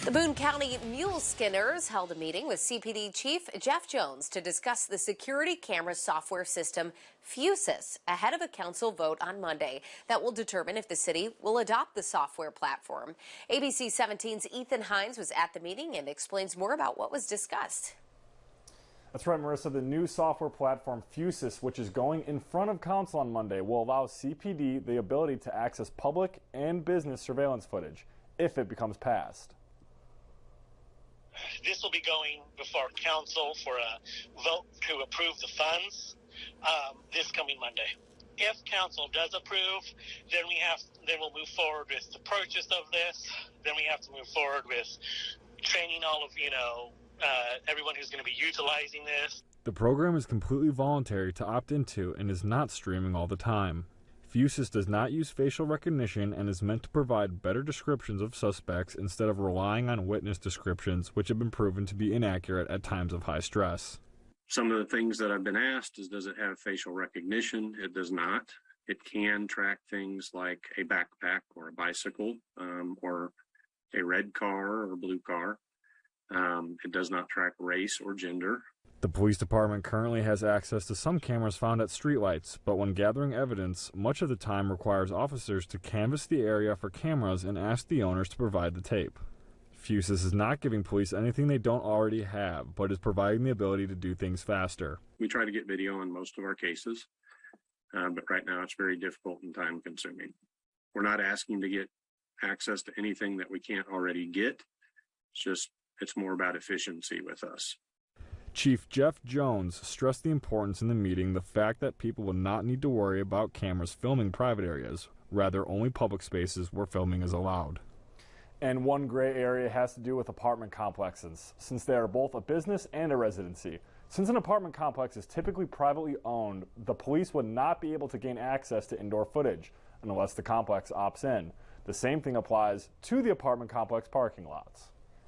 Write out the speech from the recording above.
The Boone County Mule Skinners held a meeting with CPD Chief Jeff Jones to discuss the security camera software system Fusus ahead of a council vote on Monday that will determine if the city will adopt the software platform. ABC 17's Ethan Hines was at the meeting and explains more about what was discussed. That's right, Marissa. The new software platform Fusus, which is going in front of council on Monday, will allow CPD the ability to access public and business surveillance footage if it becomes passed. This will be going before council for a vote to approve the funds this coming Monday. If council does approve, then we'll move forward with the purchase of this. Then we have to move forward with training all of everyone who's going to be utilizing this. The program is completely voluntary to opt into and is not streaming all the time. Fusus does not use facial recognition and is meant to provide better descriptions of suspects instead of relying on witness descriptions, which have been proven to be inaccurate at times of high stress. Some of the things that I've been asked is, does it have facial recognition? It does not. It can track things like a backpack or a bicycle or a red car or blue car. It does not track race or gender. The police department currently has access to some cameras found at streetlights, but when gathering evidence, much of the time requires officers to canvass the area for cameras and ask the owners to provide the tape. Fusus is not giving police anything they don't already have, but is providing the ability to do things faster. We try to get video on most of our cases, but right now it's very difficult and time consuming. We're not asking to get access to anything that we can't already get. It's more about efficiency with us. Chief Jeff Jones stressed the importance in the meeting the fact that people will not need to worry about cameras filming private areas, rather only public spaces where filming is allowed. And one gray area has to do with apartment complexes, since they are both a business and a residency. Since an apartment complex is typically privately owned, the police would not be able to gain access to indoor footage unless the complex opts in. The same thing applies to the apartment complex parking lots.